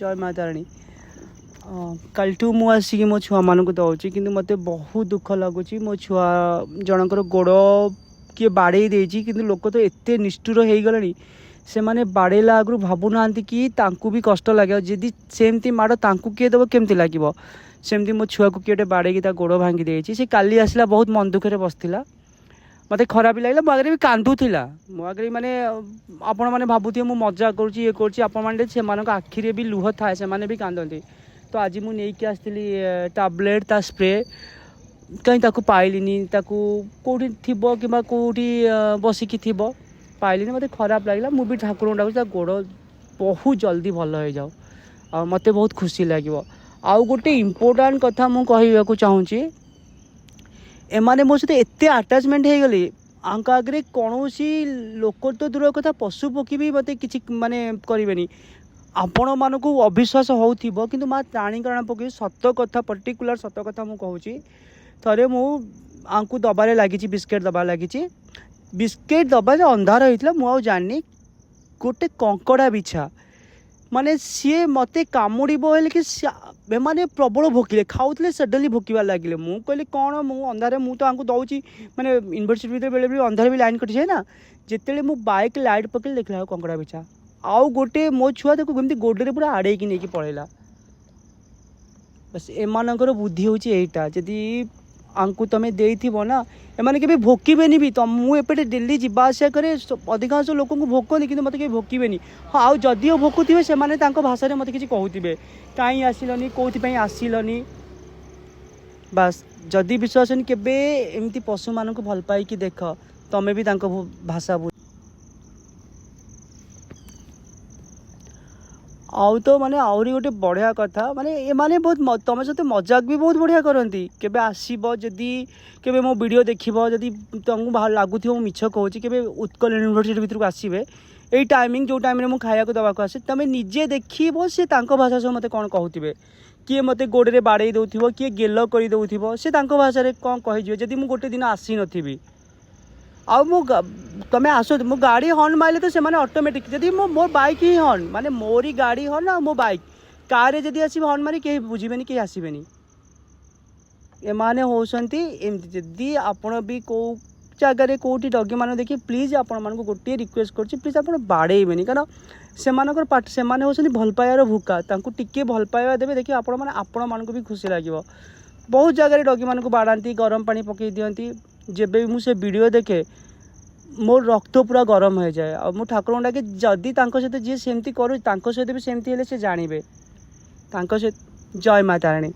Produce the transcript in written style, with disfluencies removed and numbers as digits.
जय माता रानी कलठू मु आसिक मो छुआ मान दौची कि मत बहुत दुख लगुच मो छुआ जनकर गोड़ किए बाड़े देती कि लोक तो एत निष्ठुर हो गले से मैंने बाड़ेला आगु भावुना कि भी कष्ट लगे जदि सेमती माड़ किए देव केमती लगे सेमती मो छुआ को किए बाड़े गोड़ भांगी देती से काली आसला बहुत मन दुखे बसला मत खराब लगे मो आगे भी कांदुला मो आगे माने आपण मैंने भावुए मु मजा करुँची ये करें आखिरे भी लुह थाए से भी कांदती तो आज मुझे आसती टैबलेट ता स्प्रे कहीं ताकू पाइलिनी कौटी थी कि कौटी बसिकी थी पाइलिनी मत खराब लगे मुझे ठाकुर डाक गोड़ बहुत जल्दी भल हो जाओ आ मत बहुत खुशी लगे आउ गोटे इम्पोर्टाट कथा मुझे कहवाक चाहूँगी एमाने मो सहित एत आटाचमेंट हो गले आंक आगे कौन लोक तो दूर कथा पशु पक्षी भी मत कि माने करें आपण मानक अविश्वास हो कि माँ प्राणीकरण पक्षी सत कथा पर्टिकुलर सत कथा मुझे कहूँ थे मुझे दबारे लगी बिस्केट दबार लगी बिस्केट दबा अंधार होता मुझे जानी गोटे कंकड़ा बिछा माने सी मत कामुड़ कि मैंने प्रबल भोकिले खाऊले सडनली भोकबार लगे मुझे कहली कौन मुझे अंधारे मुझे तो आंको दौची मैंने यूनिवर्सिटी भर बेले अंधारे भी लाइन कटि जाए ना जिते मुझे बाइक लाइट पकड़ देखला कंकड़ा बिछा आउ गोटे मो छुआ देखो कमी गोडे पूरा आड़े की नहीं पड़ेगा बस एमानकर बुद्धि हूँ यहीटा जदि आंकु तुम्हें देइथिबो ना एमाने के भोकबेनि भी तुम मुझे डेली जावा आसा करे अधिकांश लोक को भोकनी कि मत भोकबेनि हाँ आउ जदिओ भोकुवे से भाषा मत कि कहते कहीं आसिलनी कौन आसिलनी बास जदि विश्वास केबे एमती पशु मान भल पाई देख तमें भी भाषा आउ तो माने आहरी गोटे बढ़िया कथा माने ये माने बहुत तुम सहित मजाक भी बहुत बढ़िया करती केबे आसीबो जदि केबे मो वीडियो देखिबो जदि तुमको लगुथिबो मिछ कहूँ केबे उत्कल यूनिवर्सिटी भितर को आसीबे यही टाइमिंग जो टाइम मुझे खाया दवाक आसे तुम निजे देखो सी भाषा सब मत कौन कहते किए मत गोड़े बाड़े दौथिबो किए गेल कर दौथिबो से भाषा कौन कही जदि मुझे गोटे दिन आसी नथिबी आउ तुम आस मो गाड़ी हर्न मारे तो से ऑटोमेटिक जदि मो बाइक ही हर्न माने मोरी गाड़ी हर्न आ मो बाइक कार जदि आस हर्न मारी कहीं बुझे कहीं आसबेनि एमाने होसंती एमती जदि आपण भी कौ जगार कौटी डगी मान देखिए प्लीज आपण गोटे रिक्वेस्ट कर प्लीज आप बाड़ेबेनि कारण से पाठ से होती भल पाइबार भूका टिके भल पाइबा देवे देखिए आपण मान भी खुशी लगे बहुत जगह डगी मान बाड़ाती गरम पानी पकई दिखती जब भी मुझे वीडियो देखे मोर रक्त पूरा गरम हो जाए और मु ठाकुर डाके जदि सहित जी सेमती करूँ सहित भी सेमती से जानवे सहित जय माता रानी।